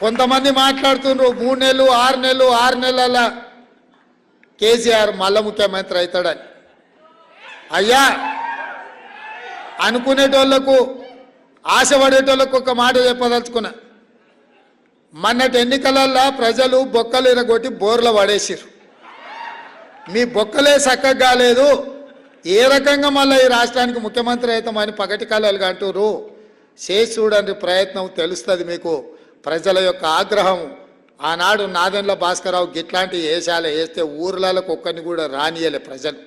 కొంతమంది మాట్లాడుతున్నారు 3 నెలలు 6 నెలలు 6 నెలల కేసీఆర్ మళ్ళా ముఖ్యమంత్రి అవుతాడని. అయ్యా, అనుకునేటోళ్లకు ఆశపడేటోళ్లకు ఒక మాట చెప్పదలుచుకున్నా. మొన్నటి ఎన్నికలల్లో ప్రజలు బొక్కలు ఇరగొట్టి బోర్ల పడేసిరు. మీ బొక్కలే చక్కగా కాలేదు, ఏ రకంగా మళ్ళీ ఈ రాష్ట్రానికి ముఖ్యమంత్రి అవుతామని పగటి కళలు అంటారు. చేసి చూడండి, ప్రయత్నం తెలుస్తుంది మీకు. ప్రజల యొక్క ఆగ్రహం ఆనాడు నాదెండ్ల భాస్కరరావు గిట్లాంటి వేషాలు వేస్తే ఊర్లకు ఒక్కరిని కూడా రానియలే ప్రజలు.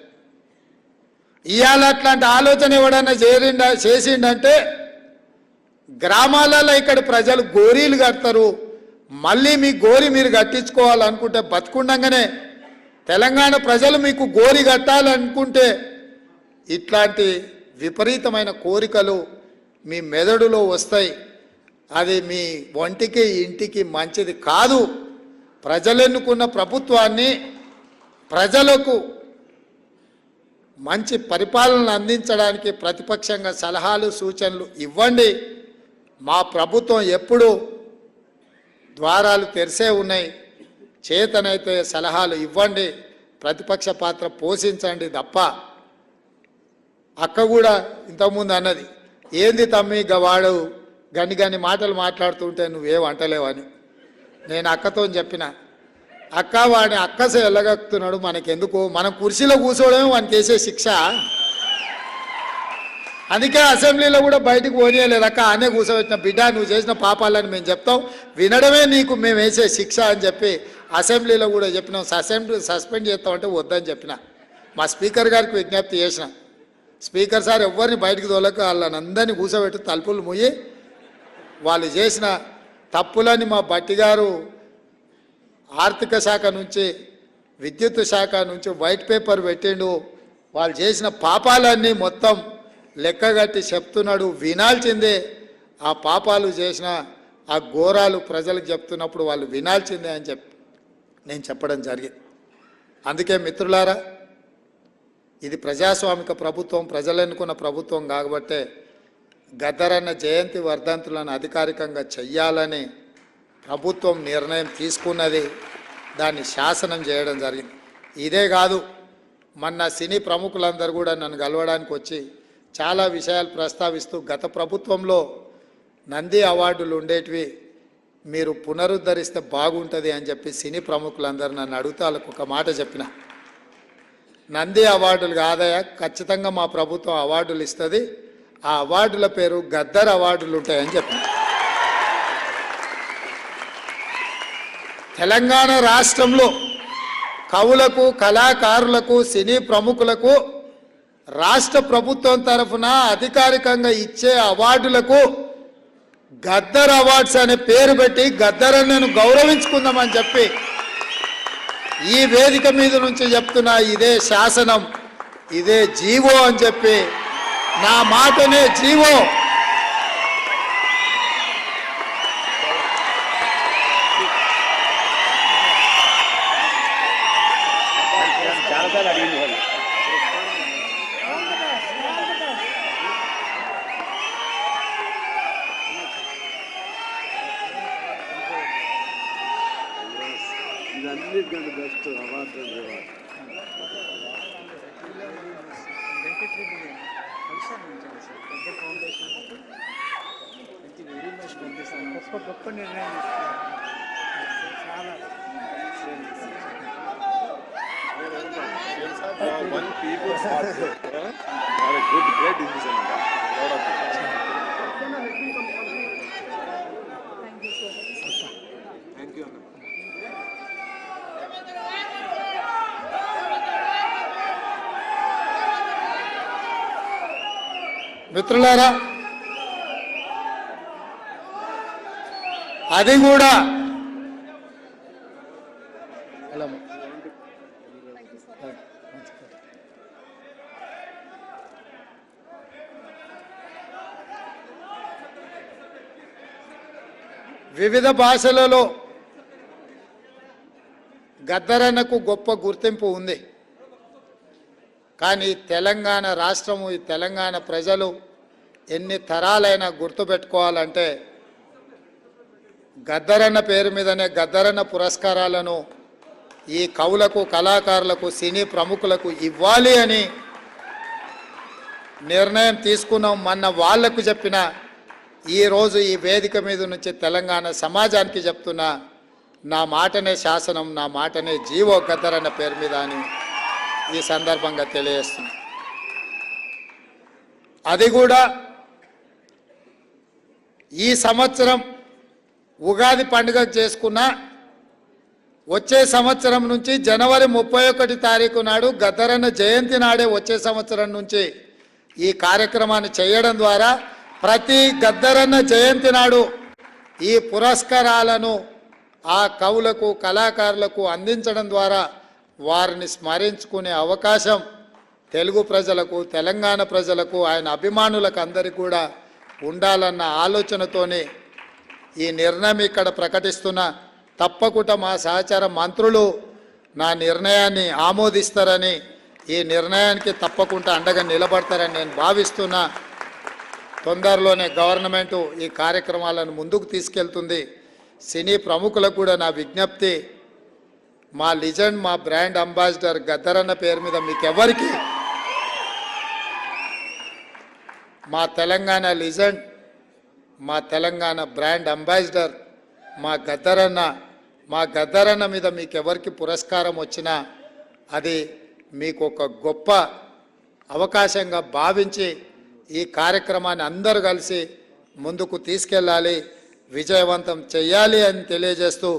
ఇవాళ అట్లాంటి ఆలోచన ఎవడన్నా చేసిండంటే గ్రామాలలో ఇక్కడ ప్రజలు గోరీలు కడతారు. మళ్ళీ మీ గోరి మీరు కట్టించుకోవాలనుకుంటే బతుకుండగానే తెలంగాణ ప్రజలు మీకు గోరి కట్టాలనుకుంటే ఇట్లాంటి విపరీతమైన కోరికలు మీ మెదడులో వస్తాయి. అది మీ ఒంటికి ఇంటికి మంచిది కాదు. ప్రజలు ఎన్నుకున్న ప్రభుత్వాన్ని ప్రజలకు మంచి పరిపాలన అందించడానికి ప్రతిపక్షంగా సలహాలు సూచనలు ఇవ్వండి. మా ప్రభుత్వం ఎప్పుడు ద్వారాలు తెరిసే ఉన్నాయి. చేతనైతే సలహాలు ఇవ్వండి, ప్రతిపక్ష పాత్ర పోషించండి తప్ప. అక్క కూడా ఇంతకుముందు అన్నది, ఏంది తమ్మి వాడు గని మాటలు మాట్లాడుతుంటే నువ్వేం అంటలేవని. నేను అక్కతో చెప్పిన, అక్క వాడిని అక్కసే వెళ్ళగక్కుతున్నాడు, మనకెందుకు, మనం కుర్చీలో కూర్చోవడమే వానికి వేసే శిక్ష. అందుకే అసెంబ్లీలో కూడా బయటకు పోనీయలేదు అక్క, ఆనే కూర్చోబెట్టిన. బిడ్డ నువ్వు చేసిన పాపాలని మేము చెప్తాం, వినడమే నీకు మేము వేసే శిక్ష అని చెప్పి అసెంబ్లీలో కూడా చెప్పినాం. అసెంబ్లీ సస్పెండ్ చేస్తామంటే వద్దని చెప్పిన. మా స్పీకర్ గారికి విజ్ఞప్తి చేసిన, స్పీకర్ సార్ ఎవరిని బయటకు తోలక వాళ్ళని అందరినీ కూర్చోబెట్టి తలుపులు మూయి వాళ్ళు చేసిన తప్పులని మా బట్టి గారు ఆర్థిక శాఖ నుంచి విద్యుత్ శాఖ నుంచి వైట్ పేపర్ పెట్టిండు. వాళ్ళు చేసిన పాపాలన్నీ మొత్తం లెక్కగట్టి చెప్తున్నాడు, వినాల్సిందే. ఆ పాపాలు చేసిన ఆ ఘోరాలు ప్రజలకు చెప్తున్నప్పుడు వాళ్ళు వినాల్సిందే అని చెప్పి నేను చెప్పడం జరిగింది. అందుకే మిత్రులారా, ఇది ప్రజాస్వామిక ప్రభుత్వం, ప్రజలు ఎన్నుకున్న ప్రభుత్వం కాబట్టే గద్దరన్న జయంతి వర్ధంతులను అధికారికంగా చెయ్యాలని ప్రభుత్వం నిర్ణయం తీసుకున్నది. దాన్ని శాసనం చేయడం జరిగింది. ఇదే కాదు, మొన్న సినీ ప్రముఖులందరూ కూడా నన్ను కలవడానికి వచ్చి చాలా విషయాలు ప్రస్తావిస్తూ గత ప్రభుత్వంలో నంది అవార్డులు ఉండేటివి మీరు పునరుద్ధరిస్తే బాగుంటుంది అని చెప్పి సినీ ప్రముఖులందరూ నన్ను అడుగుతా వాళ్ళకు ఒక మాట చెప్పిన, నంది అవార్డులు కాదయా, ఖచ్చితంగా మా ప్రభుత్వం అవార్డులు ఇస్తుంది, ఆ అవార్డుల పేరు గద్దర్ అవార్డులు ఉంటాయని చెప్పి. తెలంగాణ రాష్ట్రంలో కవులకు, కళాకారులకు, సినీ ప్రముఖులకు రాష్ట్ర ప్రభుత్వం తరఫున అధికారికంగా ఇచ్చే అవార్డులకు గద్దర్ అవార్డ్స్ అనే పేరు పెట్టి గద్దరన్నను గౌరవించుకుందామని చెప్పి ఈ వేదిక మీద నుంచి చెప్తున్నా. ఇదే శాసనం, ఇదే జీవో అని చెప్పి, నా మాటనే జీవో. బెస్ట్ అవార్డు గొప్ప నిర్ణయం మిత్రులారా, అది కూడా వివిధ భాషలలో గద్దరన్నకు గొప్ప గుర్తింపు ఉంది. కానీ తెలంగాణ రాష్ట్రము, ఈ తెలంగాణ ప్రజలు ఎన్ని తరాలైనా గుర్తుపెట్టుకోవాలంటే గద్దరన్న పేరు మీదనే గద్దరన్న పురస్కారాలను ఈ కవులకు కళాకారులకు సినీ ప్రముఖులకు ఇవ్వాలి అని నిర్ణయం తీసుకున్నాం. మొన్న వాళ్లకు చెప్పిన ఈరోజు ఈ వేదిక మీద నుంచి తెలంగాణ సమాజానికి చెప్తున్నా, నా మాటనే శాసనం, నా మాటనే జీవో గద్దరన్న పేరు మీద అని ఈ సందర్భంగా తెలియజేస్తున్నా. అది కూడా ఈ సంవత్సరం ఉగాది పండుగ చేసుకున్న వచ్చే సంవత్సరం నుంచి జనవరి 31 తారీఖు నాడు గద్దరన్న జయంతి నాడే వచ్చే సంవత్సరం నుంచి ఈ కార్యక్రమాన్ని చేయడం ద్వారా ప్రతి గద్దరన్న జయంతి నాడు ఈ పురస్కారాలను ఆ కవులకు కళాకారులకు అందించడం ద్వారా వారిని స్మరించుకునే అవకాశం తెలుగు ప్రజలకు తెలంగాణ ప్రజలకు ఆయన అభిమానులకు అందరికీ కూడా ఉండాలన్న ఆలోచనతోనే ఈ నిర్ణయం ఇక్కడ ప్రకటిస్తున్న. తప్పకుండా మా సహచార మంత్రులు నా నిర్ణయాన్ని ఆమోదిస్తారని, ఈ నిర్ణయానికి తప్పకుండా అండగా నిలబడతారని నేను భావిస్తున్నా. తొందరలోనే గవర్నమెంటు ఈ కార్యక్రమాలను ముందుకు తీసుకెళ్తుంది. సినీ ప్రముఖులకు కూడా నా విజ్ఞప్తి, మా లిజెండ్ మా బ్రాండ్ అంబాసిడర్ గద్దరన్న పేరు మీద మీకెవరికి, మా తెలంగాణ లిజెండ్ మా తెలంగాణ బ్రాండ్ అంబాసిడర్ మా గద్దరన్న మీద మీకు ఎవరికి పురస్కారం వచ్చినా అది మీకు ఒక గొప్ప అవకాశంగా భావించి ఈ కార్యక్రమాన్ని అందరూ కలిసి ముందుకు తీసుకెళ్ళాలి, విజయవంతం చేయాలి అని తెలియజేస్తూ